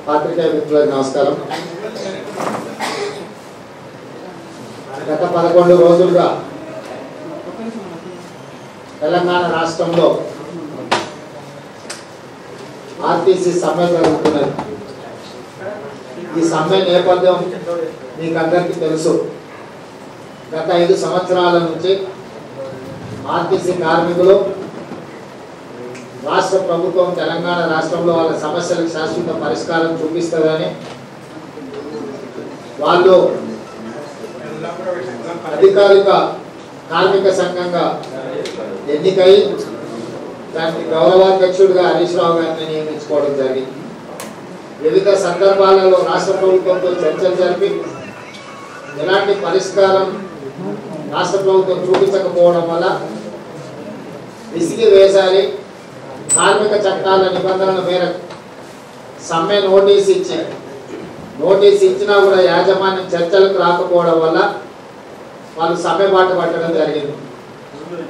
పాత్రికేయ మిత్రులకు నమస్కారం. గత 11 రోజులుగా తెలంగాణ రాష్ట్రంలో ఆర్టీసీ సమ్మె జరుగుతున్నది. ఈ సమ్మె నేపథ్యం మీకు అందరికీ తెలుసు. గత 5 సంవత్సరాల నుంచి ఆర్టీసీ కార్మికులు రాష్ట్ర ప్రభుత్వం తెలంగాణ రాష్ట్రంలో వాళ్ళ సమస్యలకు శాశ్వత పరిష్కారం చూపిస్తుందని వాళ్ళు అధికారిక కార్మిక సంఘంగా ఎన్నికై దానికి గౌరవాధ్యక్షుడిగా హరీష్ రావు గారిని నియమించుకోవడం జరిగింది. వివిధ సందర్భాలలో రాష్ట్ర ప్రభుత్వంతో చర్చలు జరిపి ఎలాంటి పరిష్కారం రాష్ట్ర ప్రభుత్వం చూపించకపోవడం వల్ల విసిగి వేసారి కార్మిక చట్టాల నిబంధనల మేరకు సమ్మె నోటీస్ ఇచ్చినా కూడా యాజమాన్యం చర్చలకు రాకపోవడం వల్ల వాళ్ళు సమ్మె బాట పట్టడం జరిగింది.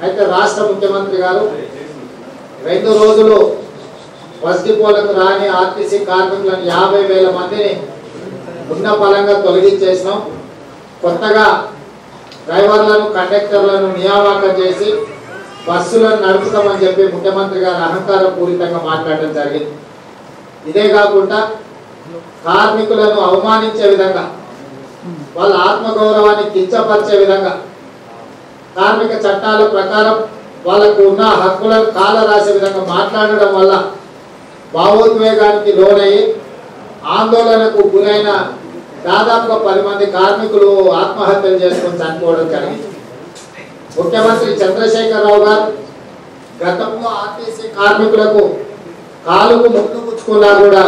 అయితే రాష్ట్ర ముఖ్యమంత్రి గారు 2 రోజులు బస్ డిపోలకు రాని ఆర్టీసీ కార్మికులను 50,000 మందిని ఉన్న పలంగా తొలగించేసినాం. కొత్తగా డ్రైవర్లను కండక్టర్లను నియామకం చేసి బస్సులను నడుపుతామని చెప్పి ముఖ్యమంత్రి గారు అహంకార పూరితంగా మాట్లాడడం జరిగింది. ఇదే కాకుండా కార్మికులను అవమానించే విధంగా వాళ్ళ ఆత్మగౌరవాన్ని కించపరిచే విధంగా కార్మిక చట్టాల ప్రకారం వాళ్ళకు ఉన్న హక్కులను కాల రాసే విధంగా మాట్లాడడం వల్ల భావోద్వేగానికి లోనయ్యి ఆందోళనకు గురైన దాదాపుగా 10 మంది కార్మికులు ఆత్మహత్యలు చేసుకొని చనిపోవడం జరిగింది. ముఖ్యమంత్రి చంద్రశేఖరరావు గారు గతంలో ఆర్టీసీ కార్మికులకు కాలుకు ముక్కు పుచ్చుకున్నా కూడా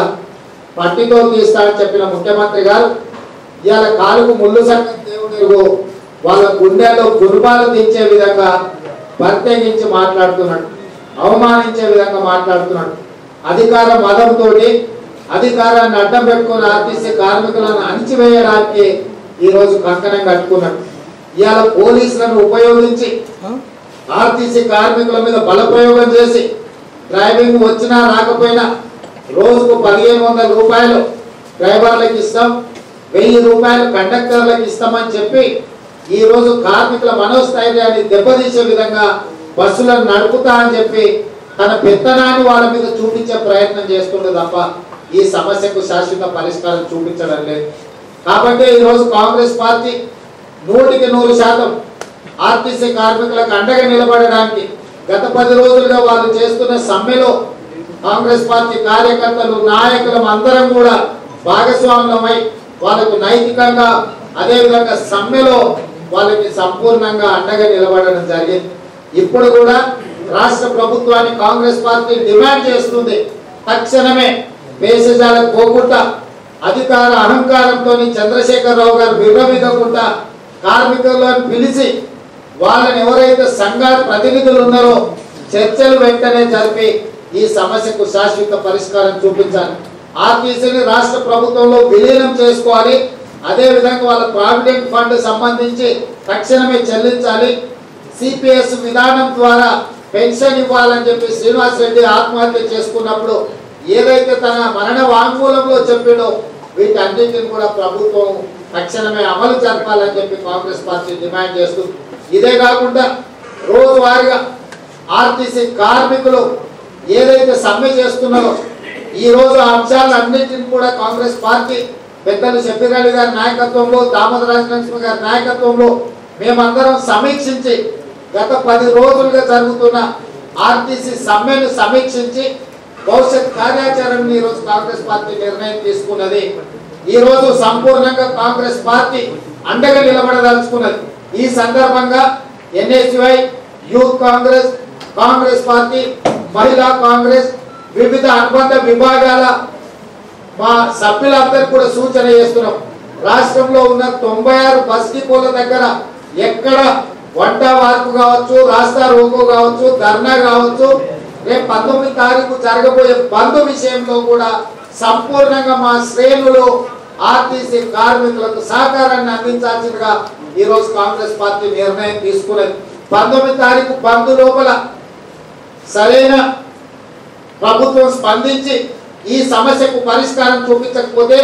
పట్టితో తీస్తానని చెప్పిన ముఖ్యమంత్రి గారు ఇవాళ కాలుకు ముళ్ళు సంగతి దేవుడు వాళ్ళ గుండెల్లో గురుబాలు దించే విధంగా ప్రత్యేకించి మాట్లాడుతున్నాడు, అవమానించే విధంగా మాట్లాడుతున్నాడు. అధికార మదంతో అధికారాన్ని అడ్డం పెట్టుకుని ఆర్టీసీ కార్మికులను అణిచివేయడానికి ఈరోజు కంకణం కట్టుకున్నాడు. ఇవాళ పోలీసులను ఉపయోగించి ఆర్టీసీ కార్మికుల మీద బలప్రయోగం చేసి డ్రైవింగ్ వచ్చినా రాకపోయినా రోజుకు 1,500 రూపాయలు డ్రైవర్లకు ఇస్తాం, 1000 రూపాయలు కండక్టర్లకు ఇస్తామని చెప్పి ఈరోజు కార్మికుల మనోస్థైర్యాన్ని దెబ్బతీసే విధంగా బస్సులను నడుపుతా అని చెప్పి తన పెత్తనాన్ని వాళ్ళ మీద చూపించే ప్రయత్నం చేస్తుండే తప్ప ఈ సమస్యకు శాశ్వత పరిష్కారం చూపించడం లేదు. కాబట్టి ఈరోజు కాంగ్రెస్ పార్టీ 100% ఆర్టీసీ కార్మికులకు అండగా నిలబడడానికి గత 10 రోజులుగా వాళ్ళు చేస్తున్న సమ్మెలో కాంగ్రెస్ పార్టీ కార్యకర్తలు నాయకులు అందరం కూడా భాగస్వామ్యమై వాళ్ళకు నైతికంగా అదేవిధంగా సమ్మెలో వాళ్ళకి సంపూర్ణంగా అండగా నిలబడడం జరిగింది. ఇప్పుడు కూడా రాష్ట్ర ప్రభుత్వాన్ని కాంగ్రెస్ పార్టీ డిమాండ్ చేస్తుంది, తక్షణమే పేసజాలకు పోకుండా అధికార అహంకారంతో చంద్రశేఖరరావు గారు విర్రవీగకుండా కార్మికులను పిలిచి వాళ్ళని ఎవరైతే సంఘ ప్రతినిధులు ఉన్నారో చర్చలు వెంటనే జరిపి ఈ సమస్యకు శాశ్వత పరిష్కారం చూపించాలి. ఆర్టీసీని రాష్ట్ర ప్రభుత్వంలో విలీనం చేసుకోవాలి. అదేవిధంగా వాళ్ళ ప్రావిడెంట్ ఫండ్ సంబంధించి తక్షణమే చెల్లించాలి. సిపిఎస్ విధానం ద్వారా పెన్షన్ ఇవ్వాలని చెప్పి శ్రీనివాస్ రెడ్డి ఆత్మహత్య చేసుకున్నప్పుడు ఏదైతే తన మరణ వాంగ్మూలంలో చెప్పాడో వీటన్నిటిని కూడా ప్రభుత్వం తక్షణమే అమలు జరపాలని చెప్పి కాంగ్రెస్ పార్టీ డిమాండ్ చేస్తుంది. ఇదే కాకుండా రోజువారీగా ఆర్టీసీ కార్మికులు ఏదైతే సమ్మె చేస్తున్నారో ఈరోజు ఆ అంశాలన్నింటినీ కూడా కాంగ్రెస్ పార్టీ పెద్దలు షబ్బీర్ అలీ గారి నాయకత్వంలో, దామోదర రాజనరసింహ గారి నాయకత్వంలో మేమందరం సమీక్షించి గత 10 రోజులుగా జరుగుతున్న ఆర్టీసీ సమ్మెను సమీక్షించి భవిష్యత్ కార్యాచరణను ఈరోజు కాంగ్రెస్ పార్టీ నిర్ణయం తీసుకున్నది. ఈరోజు సంపూర్ణంగా కాంగ్రెస్ పార్టీ అండగా నిలబడదలుచుకున్నది. ఈ సందర్భంగా NSUI, youth Congress, Congress party, మహిళా కాంగ్రెస్, వివిధ అనుబంధ విభాగాల మా సభ్యులందరికీ కూడా సూచన చేస్తున్నాం. రాష్ట్రంలో ఉన్న 96 బస్ డిపోల దగ్గర ఎక్కడ వంట వార్పు కావచ్చు, రాస్తా రోకో కావచ్చు, ధర్నా కావచ్చు, రేపు 19వ తారీఖు జరగబోయే బంద్ విషయంలో కూడా సంపూర్ణంగా మా శ్రేణులు ఆర్టీసీ కార్మికులకు సహకారాన్ని అందించాల్సిందిగా ఈరోజు కాంగ్రెస్ పార్టీ నిర్ణయం తీసుకున్నది. 19వ తారీఖు బంద్ లోపల సరైన ప్రభుత్వం స్పందించి ఈ సమస్యకు పరిష్కారం చూపించకపోతే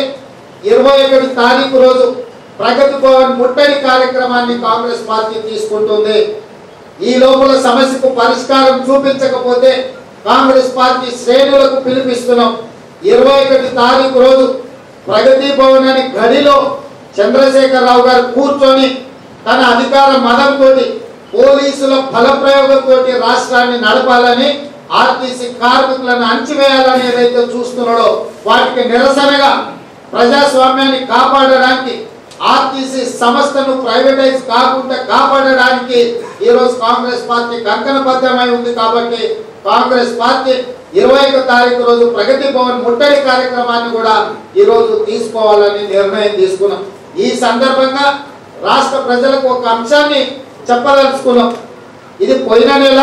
21 తారీఖు రోజు ప్రగతి భవన్ ముట్టడి కార్యక్రమాన్ని కాంగ్రెస్ పార్టీ తీసుకుంటుంది. ఈ లోపల సమస్యకు పరిష్కారం చూపించకపోతే కాంగ్రెస్ పార్టీ శ్రేణులకు పిలుపిస్తున్నాం. 21 తారీఖు రోజు ప్రగతి భవన్ అనే గడిలో చంద్రశేఖరరావు గారు కూర్చొని తన అధికార మదంతో పోలీసుల బలప్రయోగంతో రాష్ట్రాన్ని నడపాలని, ఆర్టీసీ కార్మికులను అణచివేయాలని ఏదైతే చూస్తున్నాడో వాటికి నిరసనగా ప్రజాస్వామ్యాన్ని కాపాడడానికి, ఆర్టీసీ సంస్థను ప్రైవేటైజ్ కాకుండా కాపాడడానికి ఈరోజు కాంగ్రెస్ పార్టీ కంకణబద్ధమై ఉంది. కాబట్టి కాంగ్రెస్ పార్టీ 21 తారీఖు రోజు ప్రగతి భవన్ ముట్టడి కార్యక్రమాన్ని కూడా ఈరోజు తీసుకోవాలని నిర్ణయం తీసుకున్నాం. ఈ సందర్భంగా రాష్ట్ర ప్రజలకు ఒక అంశాన్ని చెప్పదలుచుకున్నాం. ఇది పోయిన నెల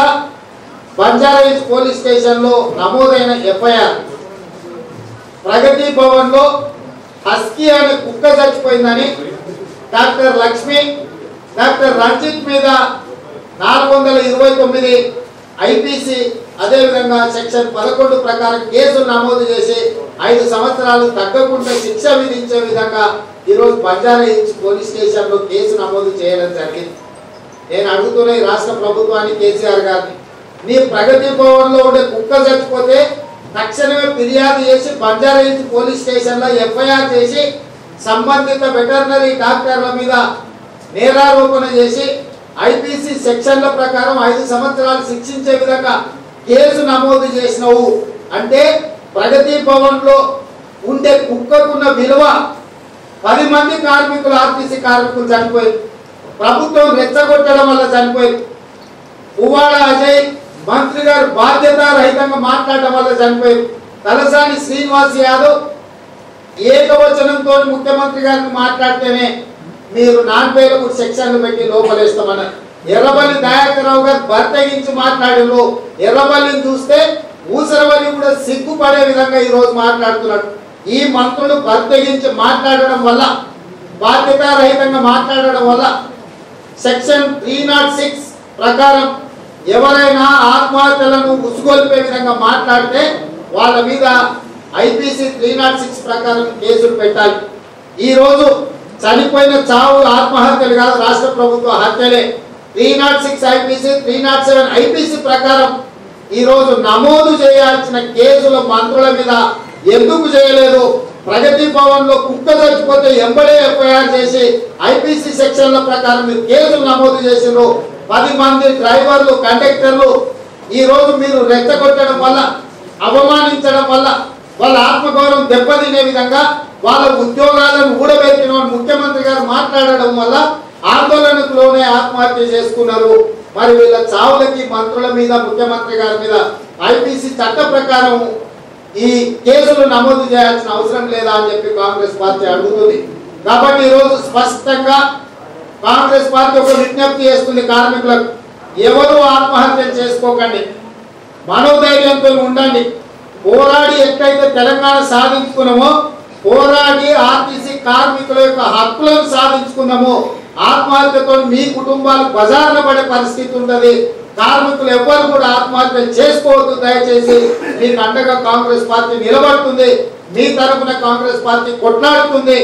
బంజారాహిల్స్ పోలీస్ స్టేషన్లో నమోదైన ఎఫ్ఐఆర్. ప్రగతి భవన్లో హస్కీ అనే కుక్క చచ్చిపోయిందని డాక్టర్ లక్ష్మి, డాక్టర్ రంజిత్ మీద 429 ఐపీసీ అదేవిధంగా సెక్షన్ 11 ప్రకారం కేసులు నమోదు చేసి 5 సంవత్సరాలు తగ్గకుండా శిక్ష విధించే విధంగా ఈరోజు బంజారాహిల్స్ పోలీస్ స్టేషన్లో కేసు నమోదు చేయడం జరిగింది. నేను అడుగుతున్న ఈ రాష్ట్ర ప్రభుత్వాన్ని, కేసీఆర్ గారిని, నీ ప్రగతి భవన్లో ఉండే కుక్క చచ్చిపోతే తక్షణమే ఫిర్యాదు చేసి బంజారాహిల్స్ పోలీస్ స్టేషన్లో ఎఫ్ఐఆర్ చేసి సంబంధిత వెటర్నరీ డాక్టర్ల మీద నేరారోపణ చేసి ఐపీసీ సెక్షన్ల ప్రకారం 5 సంవత్సరాలు శిక్షించే విధంగా కేసు నమోదు చేసినవు అంటే ప్రగతి భవన్లో ఉండే కుక్కకున్న విలువ 10 మంది కార్మికులు, ఆర్టీసీ కార్మికులు చనిపోయారు. ప్రభుత్వం రెచ్చగొట్టడం వల్ల చనిపోయారు. పువ్వాడ అజయ్ మంత్రి గారు బాధ్యత రహితంగా మాట్లాడడం వల్ల చనిపోయారు. తలసాని శ్రీనివాస్ యాదవ్ ఏకవచనంతో ముఖ్యమంత్రి గారిని మాట్లాడితేనే మీరు 43 సెక్షన్లు పెట్టి లోపలేస్తామన్నారు. ఎర్రబల్లి దయాకర్ రావు గారు బర్తగించి మాట్లాడారు. ఎర్రబల్లిని చూస్తే ఊసరవల్లి కూడా సిగ్గుపడే విధంగా ఈ రోజు మాట్లాడుతున్నాడు. ఈ మంత్రులు బర్తగించి మాట్లాడడం వల్ల, బాధ్యత రహితంగా మాట్లాడడం వల్ల సెక్షన్ 306 ప్రకారం ఎవరైనా ఆత్మహత్యలను ఉసుగొల్పే విధంగా మాట్లాడితే వాళ్ళ మీద ఐపీసీ 306 ప్రకారం కేసులు పెట్టాలి. ఈరోజు చనిపోయిన చావు ఆత్మహత్యలు కాదు, రాష్ట్ర ప్రభుత్వ హత్యలే. 306 ఐపీసీ, 307 ఐపీసీ ప్రకారం ఈరోజు నమోదు చేయాల్సిన కేసులు మంత్రుల మీద ఎందుకు చేయలేదు? ప్రగతి భవన్లో కుక్క చచ్చిపోతే ఎంబడే ఎఫ్ఐఆర్ చేసి ఐపీసీ సెక్షన్ల ప్రకారం మీరు కేసులు నమోదు చేసినారు. 10 మంది డ్రైవర్లు, కండక్టర్లు ఈరోజు మీరు రెచ్చగొట్టడం వల్ల, అవమానించడం వల్ల, వాళ్ళ ఆత్మగౌరవం దెబ్బతినే విధంగా వాళ్ళ ఉద్యోగాలను ఊడబెట్టిన ముఖ్యమంత్రి గారు మాట్లాడడం వల్ల ఆందోళనకు లోనే ఆత్మహత్య చేసుకున్నారు. మరి వీళ్ళ చావులకి మంత్రుల మీద, ముఖ్యమంత్రి గారి మీద ఐపీసీ చట్ట ప్రకారం ఈ కేసులు నమోదు చేయాల్సిన అవసరం లేదా అని చెప్పి కాంగ్రెస్ పార్టీ అడుగుతుంది. కాబట్టి ఈరోజు స్పష్టంగా కాంగ్రెస్ పార్టీ ఒక విజ్ఞప్తి చేస్తుంది కార్మికులకు, ఎవరు ఆత్మహత్యలు చేసుకోకండి, మనోధైర్యంతో ఉండండి. పోరాడి ఎట్లయితే తెలంగాణ సాధించుకున్నామో, పోరాడి ఆర్టీసీ కార్మికుల యొక్క హక్కులను సాధించుకున్నామో, ఆత్మహత్యతో మీ కుటుంబాలు బజార్న పడే పరిస్థితి ఉంటుంది. కార్మికులు ఎవ్వరు కూడా ఆత్మహత్య చేసుకోవద్దు. దయచేసి మీకు అండగా కాంగ్రెస్ పార్టీ నిలబడుతుంది. మీ తరఫున కాంగ్రెస్ పార్టీ కొట్లాడుతుంది.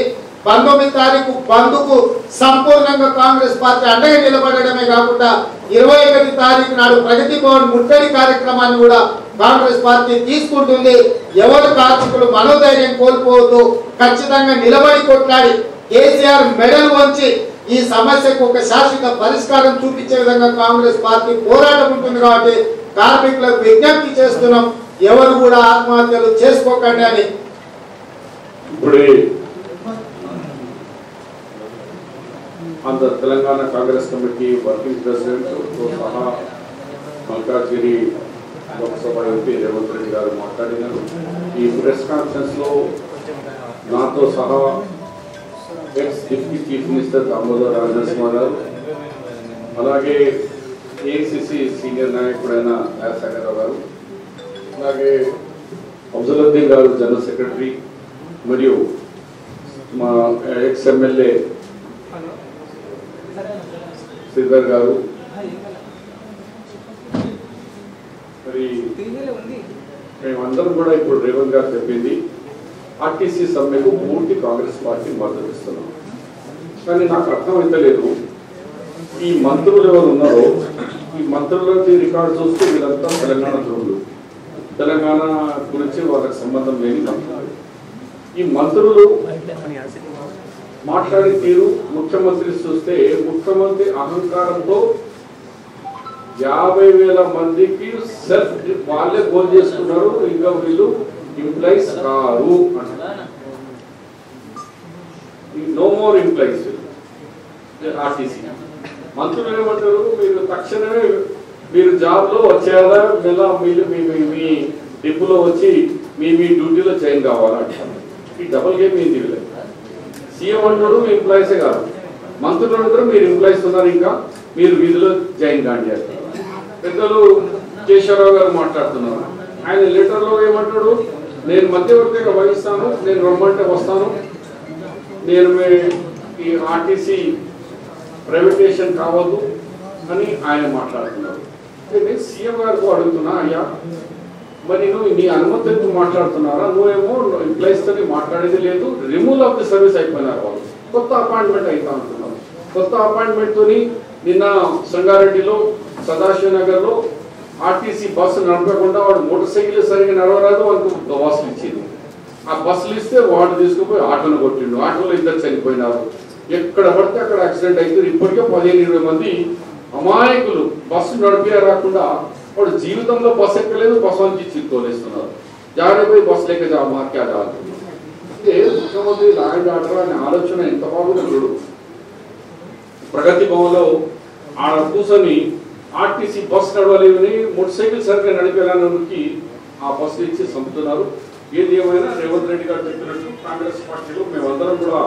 19 తారీఖు బంద్కు సంపూర్ణంగా కాంగ్రెస్ పార్టీ అండగా నిలబడడమే కాకుండా 21 తారీఖు నాడు ప్రగతి భవన్ ముట్టడి కార్యక్రమాన్ని కూడా కాంగ్రెస్ పార్టీ తీసుకుంటుంది. ఎవరు కార్మికులు మనోధైర్యం కోల్పోవద్దు. ఖచ్చితంగా నిలబడి కొట్లాడి కేసీఆర్ మెడల్ వంచి ఈ సమస్యకు ఒక శాశ్వత పరిష్కారం చూపించే విధంగా కాంగ్రెస్ పార్టీ పోరాటం ఉంటుంది. కాబట్టి కార్మికులకు విజ్ఞప్తి చేస్తున్నాం, ఎవరు కూడా ఆత్మహత్యలు చేసుకోకండి అని. ఇప్పుడు Andhra Telangana Congress committee working president సహా మల్కాజ్గిరి లోక్సభ ఎంపీ రేవంత్ రెడ్డి గారు మాట్లాడినారు. ఈ ప్రెస్ కాన్ఫరెన్స్ లో నాతో సహా X deputy chief minister Damodar Rajanarasimha గారు, అలాగే ఏఐసిసి సీనియర్ నాయకుడైన రాజశేఖరరావు గారు, అలాగే అఫ్జలుద్దీన్ గారు జనరల్ సెక్రటరీ, మరియు మా ఎక్స్ ఎమ్మెల్యే శ్రీధర్ గారు, మరి మేమందరం కూడా ఇప్పుడు రేవంత్ గారు చెప్పింది ఆర్టీసీ సమ్మెకు పూర్తి కాంగ్రెస్ పార్టీ మద్దతు ఇస్తున్నాం. కానీ నాకు అర్థమైతలేదు, ఈ మంత్రులు ఎవరు ఉన్నారో ఈ మంత్రులకి రికార్డు చూస్తే వీళ్ళంతా తెలంగాణ ద్రోహులు, తెలంగాణ గురించి వాళ్ళకి సంబంధం లేని మంత్రులు. ఈ మంత్రులు మాట్లాడే తీరు ముఖ్యమంత్రి చూస్తే ముఖ్యమంత్రి అహంకారంతో 50,000 మందికి సెల్ఫ్ వాళ్ళే గోల్ చేసుకున్నారు, ఇంకా వీళ్ళు ఎంప్లాయీస్ కారు అంటారు. No more employees RTC. మంత్రులు ఏమంటారు, మీరు తక్షణమే మీరు జాబ్లో వచ్చేయాలా, మీ డిపోలో వచ్చి మీ డ్యూటీలో జాయిన్ కావాలంటారు. ఈ డబుల్ గేమ్ ఏంది వీళ్ళకి? సీఎం అంటారు మీ ఎంప్లాయీసే కాదు, మంత్రులు అంటారు మీరు ఎంప్లాయీస్ ఉన్నారు, ఇంకా మీరు వీధిలో జాయిన్ కాండి. పెద్దలు కేశవరావు గారు మాట్లాడుతున్నారు, ఆయన లెటర్లో ఏమంటాడు, నేను మధ్యవర్తిగా వహిస్తాను, నేను రమ్మంటే వస్తాను, నేను ఈ ఆర్టీసీ ప్రైవేటైజేషన్ కావద్దు అని ఆయన మాట్లాడుతున్నారు. నేను సీఎం గారికి అడుగుతున్నా, అయ్యా మరి నువ్వు నీ అనుమతితో మాట్లాడుతున్నారా? నువ్వేమో ఎంప్లాయీస్తో మాట్లాడేది లేదు, రిమూవ్ ఆఫ్ ది సర్వీస్ అయిపోయినారు వాళ్ళు, కొత్త అపాయింట్మెంట్ అవుతా అంటున్నారు. కొత్త అపాయింట్మెంట్తో నిన్న సంగారెడ్డిలో సదాశివ నగర్లో ఆర్టీసీ బస్సు నడపకుండా వాడు మోటార్ సైకిల్ సరిగ్గా నడవరాదు, వాళ్ళకు బస్సులు ఇచ్చింది. ఆ బస్సులు ఇస్తే వాడు తీసుకుపోయి ఆటోను కొట్టిండు, ఆటోలో 2 చనిపోయినారు. ఎక్కడ పడితే అక్కడ యాక్సిడెంట్ అవుతుంది. ఇప్పటికే 15-20 మంది అమాయకులు బస్సు నడిపే రాకుండా వాడు జీవితంలో బస్సు ఎక్కలేదు, బస్సు నుంచి తోలేస్తున్నారు. జాగ్రత్తపోయి బస్సు లేక మార్కే ఆడుతుంది. అంటే ముఖ్యమంత్రి లా అండ్ ఆర్డర్ అనే ఆలోచన ఎంత బాగుంది. ప్రగతి భవన్లో ఆడ కూర్చొని ఆర్టీసీ బస్సు నడవలేవని మోటార్ సైకిల్ సరిగ్గా నడిపేలానికి ఆ బస్సులు ఇచ్చి చంపుతున్నారు. ఏది ఏమైనా రేవంత్ రెడ్డి గారు చెప్పినట్టు కాంగ్రెస్ పార్టీలో మేమందరం కూడా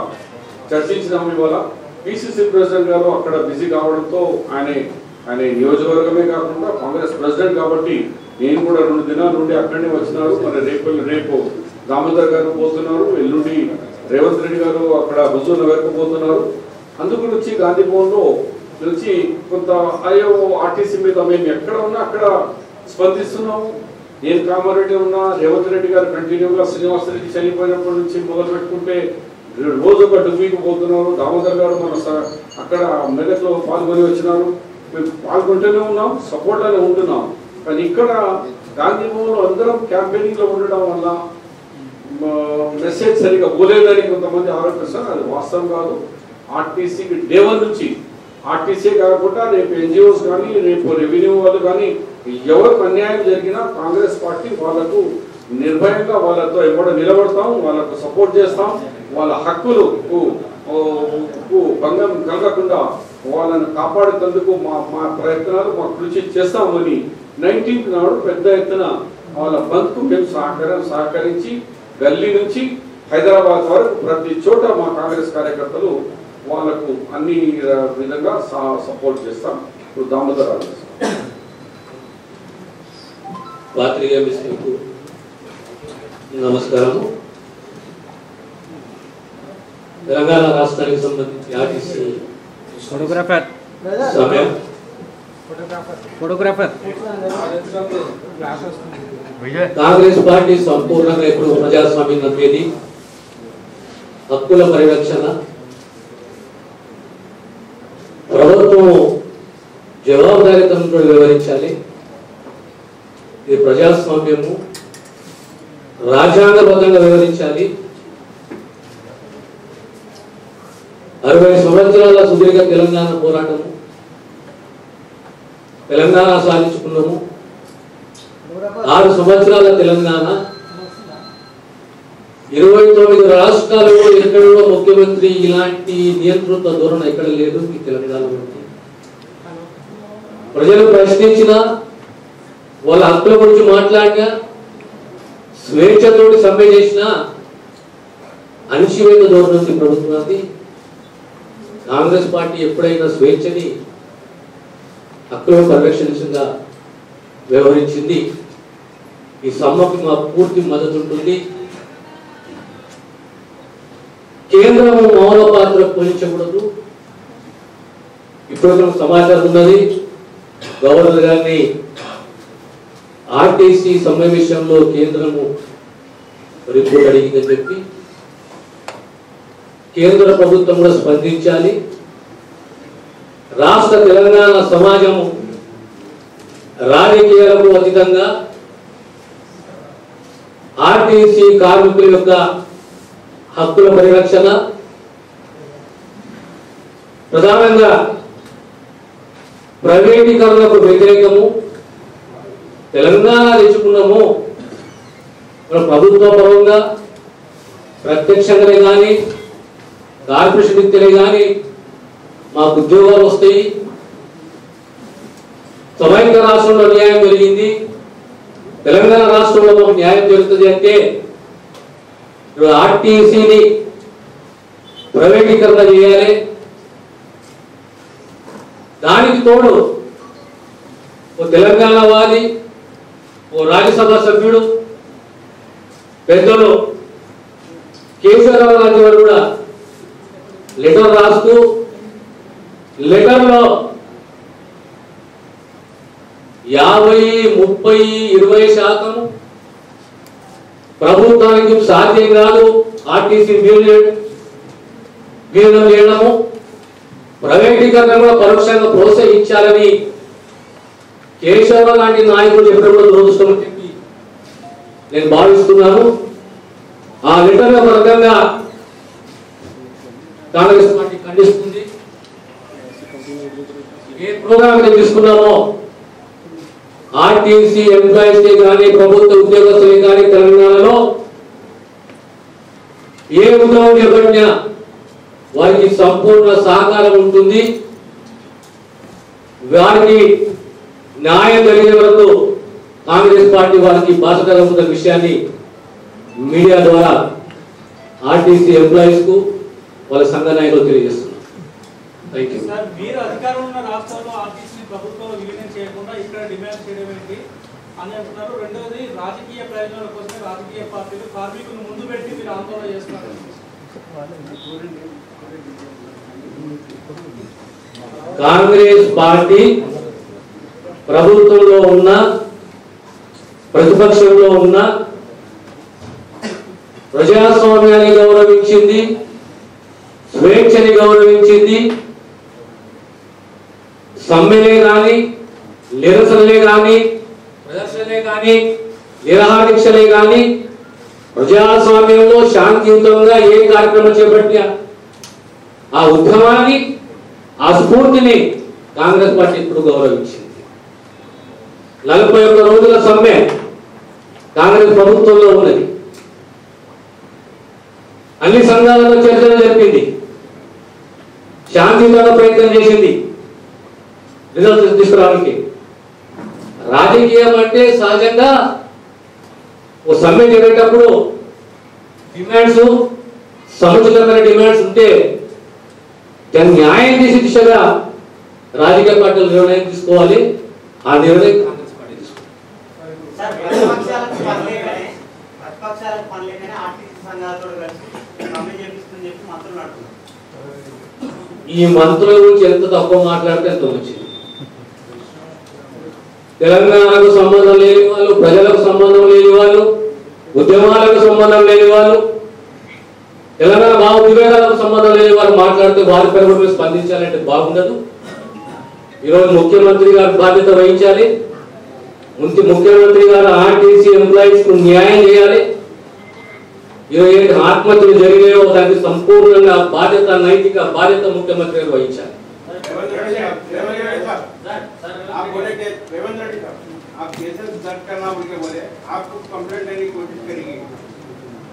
చర్చించినాము. ఇవాళ పిసిసి ప్రెసిడెంట్ గారు అక్కడ బిజీ కావడంతో ఆయన నియోజకవర్గమే కాకుండా కాంగ్రెస్ ప్రెసిడెంట్ కాబట్టి నేను కూడా 2 దినాల నుండి అక్కడనే వచ్చినారు. మరి రేపు దామోదర్ గారు పోతున్నారు, ఎల్లుండి రేవంత్ రెడ్డి గారు అక్కడ హుజూర్ నగర్కు పోతున్నారు. అందుకు నుంచి గాంధీ భవన్లో నుంచి కొంత అయ్యో ఆర్టీసీ మీద మేము ఎక్కడ ఉన్నా అక్కడ స్పందిస్తున్నాము. నేను కామారెడ్డి ఉన్నా, రేవంత్ రెడ్డి గారు కంటిన్యూగా శ్రీనివాసరెడ్డి చనిపోయినప్పటి నుంచి మొదలు పెట్టుకుంటే రోజు ఒక ఢిల్లీకి పోతున్నారు. దామోదర్ గారు మన అక్కడ మెదక్లో పాల్గొని వచ్చినారు. మేము పాల్గొంటూనే ఉన్నాం, సపోర్ట్లోనే ఉంటున్నాం. కానీ ఇక్కడ గాంధీ భవన్లో అందరం క్యాంపెయినింగ్లో ఉండడం వల్ల మెసేజ్ సరిగా పోలేదని కొంతమంది ఆరోపిస్తారు. అది వాస్తవం కాదు. ఆర్టీసీకి డే 1 నుంచి ఆర్టీసీ కాకుండా రేపు ఎన్జిఓస్ కానీ రేపు రెవెన్యూ వాళ్ళు కానీ ఎవరికి అన్యాయం జరిగినా కాంగ్రెస్ పార్టీ వాళ్ళకు నిర్భయంగా వాళ్ళతో ఎప్పుడు నిలబడతాం, వాళ్ళకు సపోర్ట్ చేస్తాం. వాళ్ళ హక్కులకు భంగం కలగకుండా వాళ్ళని కాపాడేందుకు మా ప్రయత్నాలు మా కృషి చేస్తామని 19th నాడు పెద్ద ఎత్తున వాళ్ళ బంద్కు మేము సహకరించి గల్లీ నుంచి హైదరాబాద్ వరకు ప్రతి చోట మా కాంగ్రెస్ కార్యకర్తలు వాళ్ళకు అన్ని విధంగా సపోర్ట్ చేస్తాం. ఇప్పుడు దామోదర్ పాత్రికేయ మిత్రులకు నమస్కారము. తెలంగాణ రాష్ట్రానికి సంబంధించి ఆర్టీసీ కాంగ్రెస్ పార్టీ సంపూర్ణంగా ఇప్పుడు ప్రజాస్వామ్యం నమ్మేది, హక్కుల పరిరక్షణ, ప్రభుత్వం జవాబుదారీతనంతో వ్యవహరించాలి. ఇది ప్రజాస్వామ్యము, రాజ్యాంగబద్ధంగా వ్యవహరించాలి. 60 సంవత్సరాల సుదీర్ఘ తెలంగాణ పోరాటము, తెలంగాణ సాధించుకున్నాము. 6 సంవత్సరాల తెలంగాణ, 29 రాష్ట్రాలలో ఎక్కడో ముఖ్యమంత్రి ఇలాంటి నియంతృత్వ ధోరణి ఎక్కడ లేదు. ఈ తెలంగాణలో ప్రజలు ప్రశ్నించిన, వాళ్ళ హక్కుల గురించి మాట్లాడినా, స్వేచ్ఛతోటి సమ్మె చేసిన అణిచివేత ధోరణి ప్రభుత్వానికి. కాంగ్రెస్ పార్టీ ఎప్పుడైనా స్వేచ్ఛని, హక్కులను పరిరక్షించగా వ్యవహరించింది. ఈ సమ్మకి మా పూర్తి మద్దతు ఉంటుంది. కేంద్రం మౌన పాత్ర పోషించకూడదు. ఇప్పుడు సమాచారం ఉన్నది, గవర్నర్ గారిని ఆర్టీసీ సమ్మె విషయంలో కేంద్రము రిపోర్ట్ అడిగిందని చెప్పి కేంద్ర ప్రభుత్వం కూడా స్పందించాలి. రాష్ట్ర తెలంగాణ సమాజము రాజకీయాలకు అతీతంగా ఆర్టీసీ కార్మికుల యొక్క హక్కుల పరిరక్షణ, ప్రధానంగా ప్రైవేటీకరణకు వ్యతిరేకము. తెలంగాణ తెచ్చుకున్నాము మన ప్రభుత్వ పరంగా ప్రత్యక్షంగానే కానీ కార్పొరేషన్ వ్యక్తులే కానీ మాకు ఉద్యోగాలు వస్తాయి. సమైక్య రాష్ట్రంలో న్యాయం జరిగింది, తెలంగాణ రాష్ట్రంలో మాకు న్యాయం జరుగుతుంది అంటే ఆర్టీసీని ప్రైవేటీకరణ చేయాలి. దానికి తోడు ఓ తెలంగాణ వాది, ఓ రాజ్యసభ సభ్యుడు పెద్దలు కేసీఆర్ లాంటి వారు కూడా లెటర్ రాస్తూ లెటర్లో 50, 30, 20% ప్రభుత్వానికి సాధ్యం కాదు. ఆర్టీసీ విలీనం చేయడము, ప్రైవేటీకరణ కూడా పరోక్షంగా ప్రోత్సహించాలని కేశవరావు లాంటి నాయకులు ఎప్పుడు కూడా దురదృష్టం చెప్పి నేను భావిస్తున్నాను. ఆ లెటర్ల పరంగా కాంగ్రెస్ పార్టీ ఖండిస్తుంది. ఏ ప్రోగ్రామ్ తీసుకున్నామో ఆర్టీసీ ఎంప్లాయీస్ కానీ ప్రభుత్వ ఉద్యోగస్తులు కానీ తెలంగాణలో ఏ ఉద్యోగం చేపట్టినా వారికి సంపూర్ణ సహకారం ఉంటుంది. వారికి న్యాయం జరిగే వరకు కాంగ్రెస్ పార్టీ వారికి బాధ్యతగా ఉన్న విషయాన్ని మీడియా ద్వారా ఆర్టీసీ ఎంప్లాయీస్ కు వాళ్ళ సంఘ నాయకులు తెలియజేస్తున్నారు. Thank you. సార్, మీరు అధికారంలో ఉన్న రాష్ట్రాల్లో ఆర్టీసీ ప్రభుత్వంలో విలీనం చేయకుండా ఇక్కడ డిమాండ్ చేయడం ఏంటి అని అంటున్నారు. రెండవది, రాజకీయ ప్రయోజనాల కోసమే రాజకీయ పార్టీలు కార్మికులను ముందు పెట్టి మీరు ఆందోళన చేస్తున్నారు. కాంగ్రెస్ పార్టీ ప్రభుత్వంలో ఉన్న ప్రతిపక్షంలో ఉన్న ప్రజాస్వామ్యాన్ని గౌరవించింది, స్వేచ్ఛని గౌరవించింది. సమ్మెలే కానీ, నిరసనలే కానీ, ప్రదర్శనలే కానీ, నిరాహార దీక్షలే కానీ ప్రజాస్వామ్యంలో శాంతియుతంగా ఏ కార్యక్రమం చేపట్టినా ఆ ఉద్యమాన్ని, ఆ స్ఫూర్తిని కాంగ్రెస్ పార్టీ ఇప్పుడు గౌరవించింది. 41 రోజుల సమ్మె కాంగ్రెస్ ప్రభుత్వంలో ఉన్నది. అన్ని సంఘాలతో చర్చలు జరిపింది, శాంతియుతంగా ప్రయత్నం చేసింది రిజల్ట్స్ తీసుకురావడానికి. రాజకీయం అంటే సహజంగా ఓ సమ్మె జరిగేటప్పుడు డిమాండ్స్, సముచితమైన డిమాండ్స్ ఉంటే దాన్ని న్యాయం చేసే దిశగా రాజకీయ పార్టీలు నిర్ణయం తీసుకోవాలి. ఆ నిర్ణయం కాంగ్రెస్ పార్టీ తీసుకోవాలి. ఈ మంత్రుల గురించి ఎంత తక్కువ మాట్లాడితే ఎంత మంచిది. తెలంగాణకు సంబంధం లేని వాళ్ళు, ప్రజలకు సంబంధం లేని వాళ్ళు, ఉద్యమాలకు సంబంధం లేని వాళ్ళు, తెలంగాణ భావోద్వేగాలకు సంబంధం లేని వారు మాట్లాడితే వారిపై కూడా స్పందించాలంటే బాగుండదు. ఈరోజు ముఖ్యమంత్రి గారు బాధ్యత వహించాలి. ముఖ్యమంత్రి గారు ఆర్టీసీ ఎంప్లాయీస్ కు న్యాయం చేయాలి. ఈరోజు ఆత్మహత్యలు జరిగాయో దానికి సంపూర్ణంగా బాధ్యత, నైతిక బాధ్యత ముఖ్యమంత్రి గారు వహించాలి.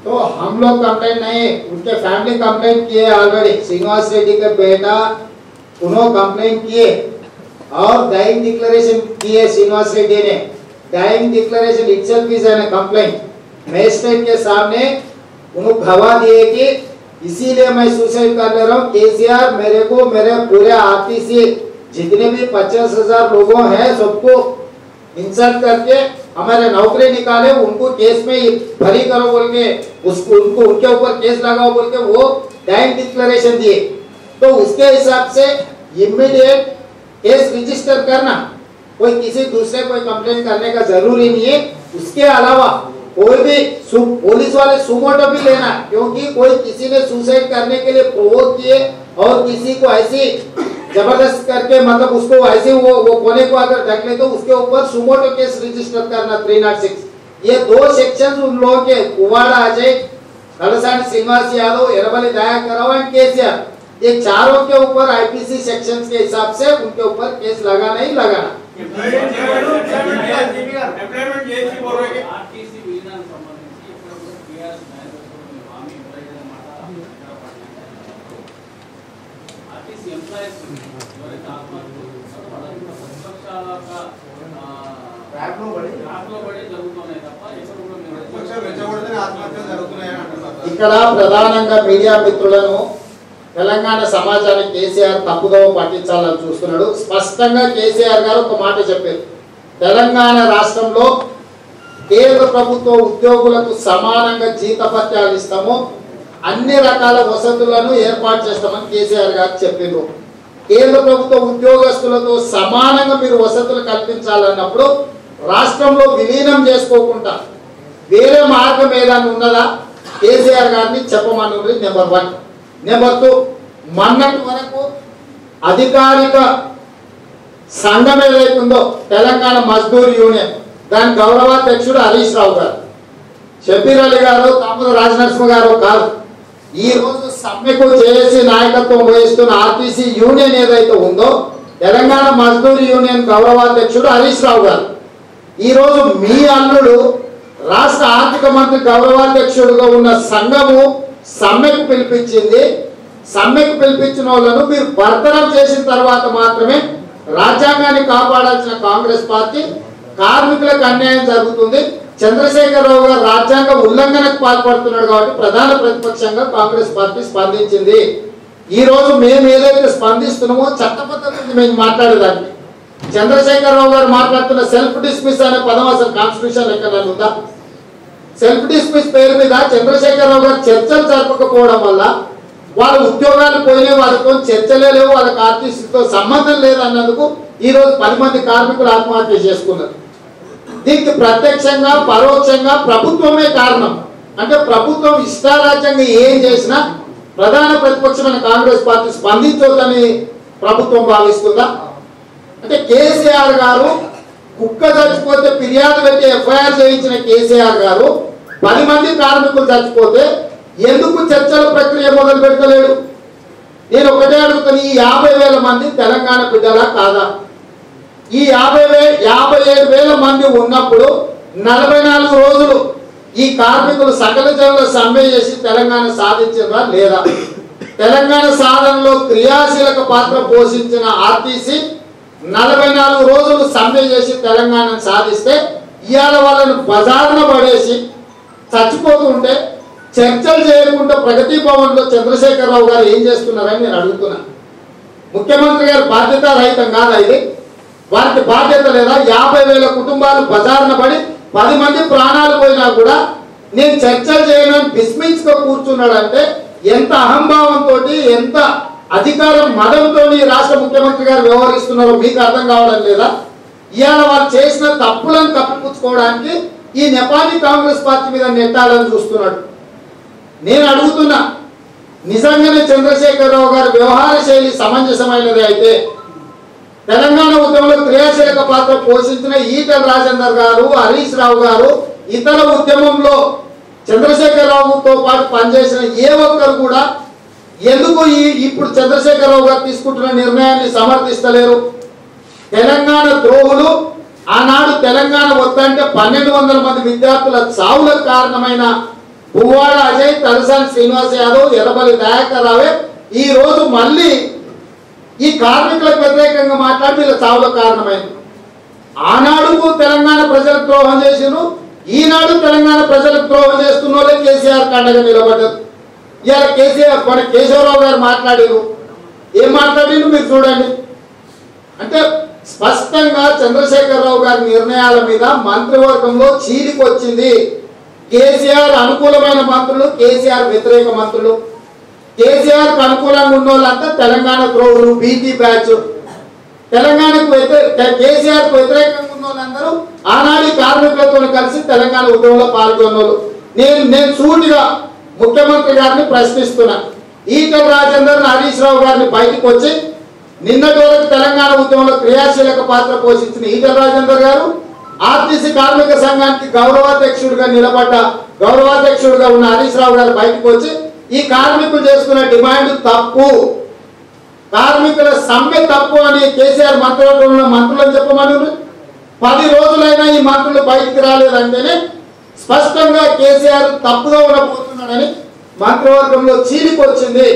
तो हम लोग कंप्लेंट नहीं, उनके फैमिली कंप्लेंट किए ऑलरेडी. श्रीनिवास रेड्डी के बेटा उन्होंने कंप्लेंट किए और डाइंग डिक्लेरेशन किए. श्रीनिवास रेड्डी ने dying declaration itself is an complaint. Magistrate के सामने उन्होंने गवाह दिए कि इसीलिए मैं सुसाइड कर ले रहा हूँ. केसीआर मेरे को, मेरे पूरे आरटीसी जितने भी 50,000 लोगों हैं सबको इंसल्ट करके हमारे नौकरी निकाले, उनको केस में भरी करो बोल के, उसको उनको उनके ऊपर केस लगाओ बोल के वो डाइंग डिक्लेरेशन दिए. तो उसके हिसाब से इमीडिएट केस रजिस्टर करना कोई किसी दूसरे कोई कंप्लेंट करने का जरूरी नहीं है। उसके अलावा कोई भी पुलिस वाले सुमोटो भी लेना, क्योंकि कोई किसी ने सुसाइड करने के लिए प्रोवोक किए और किसी को ऐसी जबरदस्त करके मतलब उसको ऐसे वो कोने को अगर ढक ले तो उसके ऊपर सुमोटो केस रजिस्टर करना 306। ये 2 सेक्शन उन लोगों के कुवाड़ा अजय, तलसानी श्रीनिवास यादव, एरबली दयाकरराव एंड केसीआर, ये चारों के ऊपर आईपीसी सेक्शंस के हिसाब से उनके ऊपर केस लगाना ही लगाना। ఇక్కడ ప్రధానంగా మీడియా మిత్రులను తెలంగాణ సమాజాన్ని కేసీఆర్ తప్పుదోవ పట్టించాలని చూస్తున్నాడు। స్పష్టంగా కేసీఆర్ గారు ఒక మాట చెప్పారు, తెలంగాణ రాష్ట్రంలో కేంద్ర ప్రభుత్వ ఉద్యోగులకు సమానంగా జీతభత్యాలు ఇస్తాము, అన్ని రకాల వసతులను ఏర్పాటు చేస్తామని కేసీఆర్ గారు చెప్పారు। కేంద్ర ప్రభుత్వ ఉద్యోగస్తులతో సమానంగా మీరు వసతులు కల్పించాలన్నప్పుడు రాష్ట్రంలో విలీనం చేసుకోకుండా వేరే మార్గం ఏదైనా ఉన్నదా కేసీఆర్ గారిని చెప్పమన్నది నెంబర్ 1। నెంబర్ 2, మొన్నటి వరకు అధికారిక సంఘం ఏదైతుందో తెలంగాణ మజ్దూర్ యూనియన్, దాని గౌరవాధ్యక్షుడు హరీష్ రావు గారు, షబీర్ అలీ గారు, తామూరు రాజనరసింహ గారు కాదు, ఈ రోజు సమ్మెకు జేఏసీ నాయకత్వం వహిస్తున్న ఆర్టీసీ యూనియన్ ఏదైతే ఉందో తెలంగాణ మజ్దూర్ యూనియన్ గౌరవాధ్యక్షుడు హరీష్ రావు గారు, ఈ రోజు మీ అల్లుడు రాష్ట్ర ఆర్థిక మంత్రి గౌరవాధ్యక్షుడుగా ఉన్న సంఘము సమ్మెకు పిలిపించింది। సమ్మెకు పిలిపించిన వాళ్ళను మీరు బర్తరఫ్ చేసిన తర్వాత మాత్రమే రాజ్యాంగాన్ని కాపాడాల్సిన కాంగ్రెస్ పార్టీ కార్మికులకు అన్యాయం జరుగుతుంది, చంద్రశేఖరరావు గారు రాజ్యాంగ ఉల్లంఘనకు పాల్పడుతున్నాడు కాబట్టి ప్రధాన ప్రతిపక్షంగా కాంగ్రెస్ పార్టీ స్పందించింది। ఈ రోజు మేము ఏదైతే స్పందిస్తున్నామో చట్టబద్ధత మేము మాట్లాడేదానికి, చంద్రశేఖరరావు గారు మాట్లాడుతున్న సెల్ఫ్ డిస్మిస్ అనే పదం అసలు కాన్స్టిట్యూషన్ ఎక్కడ ఉందా? సెల్ఫ్ డిస్మిస్ పేరు మీద చంద్రశేఖరరావు గారు చర్చలు జరపకపోవడం వల్ల వాళ్ళ ఉద్యోగాలు పోయినాయి, వాళ్ళతో చర్చలే లేవు, వాళ్ళకి ఆర్టీసీతో సంబంధం లేదన్నందుకు ఈ రోజు 10 మంది కార్మికులు ఆత్మహత్య చేసుకున్నారు। దీనికి ప్రత్యక్షంగా పరోక్షంగా ప్రభుత్వమే కారణం। అంటే ప్రభుత్వం ఇష్టారాజ్యంగా ఏం చేసినా ప్రధాన ప్రతిపక్షమైన కాంగ్రెస్ పార్టీ స్పందించొద్దని ప్రభుత్వం భావిస్తుందా? అంటే కేసీఆర్ గారు కుక్క చచ్చిపోతే ఫిర్యాదు పెట్టి ఎఫ్ఐఆర్ చేయించిన కేసీఆర్ గారు 10 మంది కార్మికులు చచ్చిపోతే ఎందుకు చర్చల ప్రక్రియ మొదలు పెడతలేడు? నేను ఒకటే అడుగుతాను, ఈ 50,000 మంది తెలంగాణ బిడ్డలా కాదా? ఈ 57,000 మంది ఉన్నప్పుడు 44 రోజులు ఈ కార్మికులు సకల జనుల సమ్మె చేసి తెలంగాణ సాధించారా లేదా? తెలంగాణ సాధనలో క్రియాశీలక పాత్ర పోషించిన ఆర్టీసీ 44 రోజులు సమ్మె చేసి తెలంగాణను సాధిస్తే ఇవాళ వాళ్ళను బజార్లో పడేసి చచ్చిపోతుంటే చర్చలు చేయకుండా ప్రగతి భవన్లో చంద్రశేఖరరావు గారు ఏం చేస్తున్నారని నేను అడుగుతున్నా। ముఖ్యమంత్రి గారు బాధ్యత రహితం కాదా ఇది? వారికి బాధ్యత లేదా? 50,000 కుటుంబాలు బజార్న పడి 10 మంది ప్రాణాలు పోయినా కూడా నేను చర్చలు చేయనని విస్మించుకో కూర్చున్నాడంటే ఎంత అహంభావంతో, ఎంత అధికారం మదంతో రాష్ట్ర ముఖ్యమంత్రి గారు వ్యవహరిస్తున్నారో మీకు అర్థం కావడం లేదా? ఇవాళ వారు చేసిన తప్పులను కప్పిపుచ్చుకోవడానికి ఈ నేపాలీ కాంగ్రెస్ పార్టీ మీద నెట్టాలని చూస్తున్నాడు। నేను అడుగుతున్నా, నిజంగానే చంద్రశేఖరరావు గారి వ్యవహార శైలి సమంజసమైనది అయితే తెలంగాణ ఉద్యమంలో క్రియాశీలక పాత్ర పోషించిన ఈటల రాజేందర్ గారు, హరీష్ రావు గారు, ఇతర ఉద్యమంలో చంద్రశేఖరరావుతో పాటు పనిచేసిన ఏ ఒక్కరు కూడా ఎందుకు ఇప్పుడు చంద్రశేఖరరావు గారు తీసుకుంటున్న నిర్ణయాన్ని సమర్థిస్తలేరు? తెలంగాణ ద్రోహులు ఆనాడు తెలంగాణ వద్దంటే 1,200 మంది విద్యార్థుల చావులకు కారణమైన పువ్వాడ అజయ్, తలసాని శ్రీనివాస్ యాదవ్, ఎర్రబల్లి దయాకర్ రావే ఈ రోజు మళ్ళీ ఈ కార్మికులకు వ్యతిరేకంగా మాట్లాడి వీళ్ళ చావులకు కారణమైంది। ఆనాడు తెలంగాణ ప్రజలకు ద్రోహం చేసిను, ఈనాడు తెలంగాణ ప్రజలకు ద్రోహం చేస్తున్న వాళ్ళే కేసీఆర్ కండగా నిలబడ్డారు। ఇవాళ కేసీఆర్ మన కేశవరావు గారు మాట్లాడారు, ఏం మాట్లాడిను మీరు చూడండి। అంటే స్పష్టంగా చంద్రశేఖరరావు గారి నిర్ణయాల మీద మంత్రివర్గంలో చీలిక వచ్చింది। కేసీఆర్ అనుకూలమైన మంత్రులు, కేసీఆర్ వ్యతిరేక మంత్రులు, కేసీఆర్ కు అనుకూలంగా ఉన్న వాళ్ళంతా తెలంగాణ ద్రోహులు, బీటీ బ్యాచ్, తెలంగాణకు కేసీఆర్కు వ్యతిరేకంగా ఉన్న వాళ్ళందరూ ఆనాడు కార్మికులతో కలిసి తెలంగాణ ఉద్యమంలో పాల్గొన్నారు. నేను సూటిగా ముఖ్యమంత్రి గారిని ప్రశ్నిస్తున్నా. ఈటల రాజేందర్ హరీష్ రావు గారిని బయటకు వచ్చి నిన్నటి వరకు తెలంగాణ ఉద్యమంలో క్రియాశీలక పాత్ర పోషించిన ఈటల రాజేందర్ గారు ఆర్టీసీ కార్మిక సంఘానికి గౌరవాధ్యక్షుడిగా నిలబడ్డ గౌరవాధ్యక్షుడిగా ఉన్న హరీష్ రావు గారు బయటకు వచ్చి ఈ కార్మికులు చేసుకున్న డిమాండ్ తప్పు, కార్మికుల సమ్మె తప్పు అని కేసీఆర్ మంత్రివర్గంలో మంత్రులను చెప్పమని 10 రోజులైనా ఈ మంత్రులు బయటికి రాలేదంటేనే స్పష్టంగా కేసీఆర్ తప్పుగా ఉండబోతున్నాడని మంత్రివర్గంలో చీలికి వచ్చింది.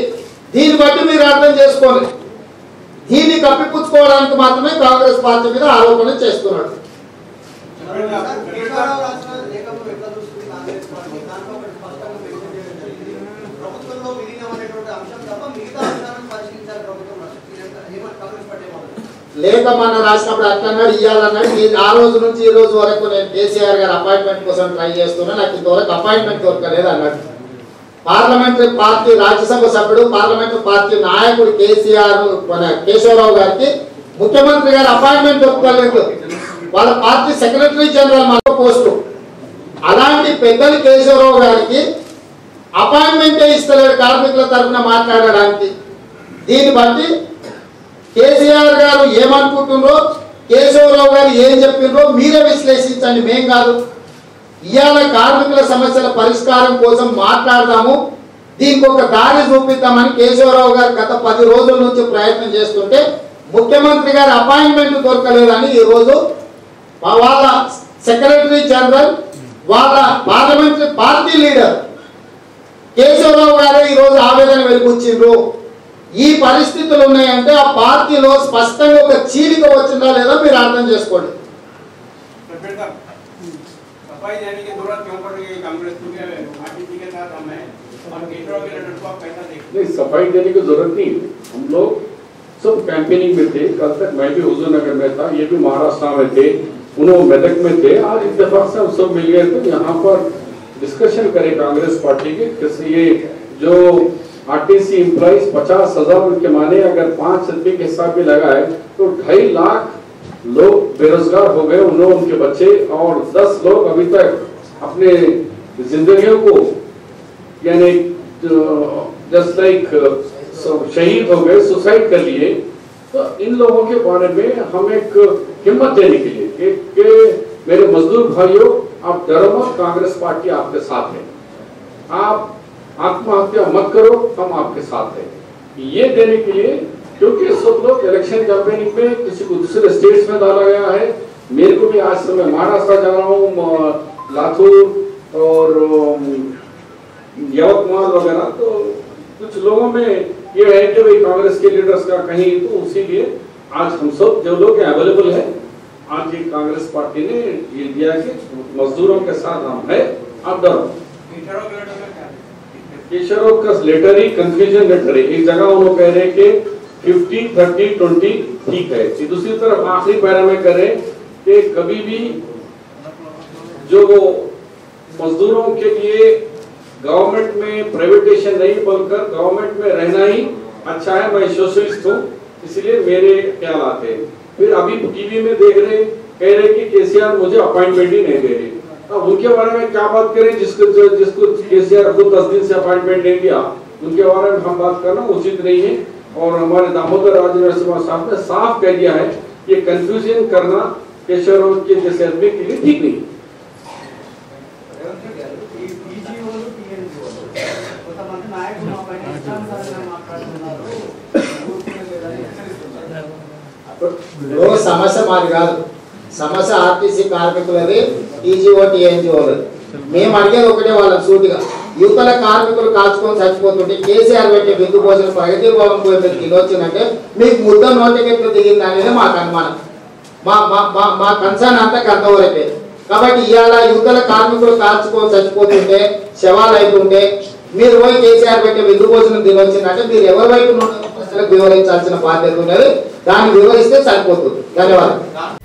దీన్ని బట్టి మీరు అర్థం చేసుకోండి. దీన్ని కప్పిపుచ్చుకోవడానికి మాత్రమే కాంగ్రెస్ పార్టీ మీద ఆరోపణ చేస్తున్నాడు. లేఖ మన రాసినప్పుడు అట్లన్నాడు, ఇయ్యాలన్నాడు. ఆ రోజు నుంచి ఈ రోజు వరకు నేను కేసీఆర్ గారు అపాయింట్మెంట్ కోసం ట్రై చేస్తున్నా, నాకు ఇంతవరకు అపాయింట్మెంట్ దొరకలేదు అన్నాడు. పార్లమెంటరీ పార్టీ రాజ్యసభ సభ్యుడు పార్లమెంటరీ పార్టీ నాయకుడు కేశవరావు గారికి ముఖ్యమంత్రి గారు అపాయింట్మెంట్ దొరకలేదు. వాళ్ళ పార్టీ సెక్రటరీ జనరల్ మన పోస్టు. అలాంటి పెద్దలు కేశవరావు గారికి అపాయింట్మెంటే ఇస్తలేడు కార్మికుల తరఫున మాట్లాడడానికి. దీన్ని బట్టి కేసీఆర్ గారు ఏమనుకుంటున్నారో, కేశవరావు గారు ఏం చెప్పిండ్రో మీరే విశ్లేషించండి, మేం కాదు. ఇవాళ కార్మికుల సమస్యల పరిష్కారం కోసం మాట్లాడదాము, దీనికి ఒక దారి చూపిద్దామని కేశవరావు గారు గత 10 రోజుల నుంచి ప్రయత్నం చేస్తుంటే ముఖ్యమంత్రి గారు అపాయింట్మెంట్ దొరకలేదని ఈరోజు వాళ్ళ సెక్రటరీ జనరల్ వాళ్ళ పార్లమెంటరీ పార్టీ లీడర్ కేశవరావు గారే ఈరోజు ఆవేదన వెలిబుచ్చిండ్రు. ఈ పరిస్థితులు ఉన్నాయంటే ఆ పార్టీలో స్పష్టంగా ఒక చీలిక వచ్చిందా లేదా మీరు అర్థం చేసుకోండి. सफाई देने की जरूरत नहीं। हम लोग सब कैंपेनिंग में थे, कल तक मैं भी हुजूर नगर में था, ये भी महाराष्ट्र में थे, उन्होंने मेदक में थे। आज इत्तेफाक से हम सब मिल गए तो यहाँ पर डिस्कशन करें कांग्रेस पार्टी के किसी ये जो आरटीसी एम्प्लॉइज 50,000 के माने अगर 5 रुपए के हिसाब में लगा है तो 2.5 लाख लोग बेरोजगार हो गए, उन्होंने उनके बच्चे और 10 लोग अभी तक अपने जिंदगियों को यानी जस्ट लाइक शहीद हो गए, सुसाइड कर लिए। तो इन लोगों के बारे में हम एक हिम्मत देने के लिए कि मेरे मजदूर भाइयों आप डरो मत, कांग्रेस पार्टी आपके साथ है, आप आत्महत्या मत करो, हम आपके साथ हैं, ये देने के लिए। क्योंकि सब लोग इलेक्शन कैंपेनिंग में किसी को दूसरे स्टेट्स में डाला गया है। मेरे को भी आज समय महाराष्ट्र जा रहा हूँ, लातूर और यवतमाल वगैरह, तो कुछ लोगों में ये है कि भाई कांग्रेस के लीडर्स का कहीं, तो इसीलिए आज हम सब जो लोग अवेलेबल है, आज ये कांग्रेस पार्टी ने ये दिया कि मजदूरों के साथ हम है, आप डरो। केशवराव का लेटर ही कंफ्यूजन लेटर है। एक जगह उन्होंने कह रहे कि 50-30-20 ठीक है, दूसरी तरफ आखिरी पैरा में कह रहे कि कभी भी जो मजदूरों के लिए गवर्नमेंट में प्राइवेटेशन नहीं बोलकर गवर्नमेंट में रहना ही अच्छा है, मैं सोशलिस्ट हूँ, इसलिए मेरे ख्याल आते हैं। फिर अभी टीवी में देख रहे कह रहे कि केसीआर मुझे अपॉइंटमेंट ही नहीं दे रहे। अब उनके बारे में क्या बात करें जिसको केसीआर को 10 दिन से अपॉइंटमेंट नहीं दिया, उनके बारे में हम बात करना उचित नहीं है। और हमारे दामोदर राज नरसिम्हा साहब ने साफ कह दिया है ये कंफ्यूजन करना केशवराव के जैसे आदमी के लिए ठीक नहीं। సమస్య మాది కాదు, సమస్య ఆర్టీసీ కార్మికులది, టీజీఓ టీఎన్జీఓలది. మేము అడిగేది ఒకటే వాళ్ళని సూటిగా, యువతల కార్మికులు కాల్చుకొని చచ్చిపోతుంటే కేసీఆర్ పెట్టే విందు భోజన ప్రగతి భవన్ పోయి మీరు తినొచ్చిందంటే మీకు ముద్ద నోటికెట్లు దిగింది అనేది మాకు అనుమానం. మా కన్సర్న్ అంతా అంతవరకే. కాబట్టి ఇవాళ యువతల కార్మికులు కాల్చుకొని చచ్చిపోతుంటే శవాలు అవుతుంటే మీరు పోయి కేసీఆర్ పెట్టే విందు భోజనం తినొచ్చిందంటే మీరు ఎవరి వైపు ప్రజలకు వివరించాల్సిన బాధ్యత ఉన్నది, దాన్ని వివరిస్తే సరిపోతుంది. ధన్యవాదాలు.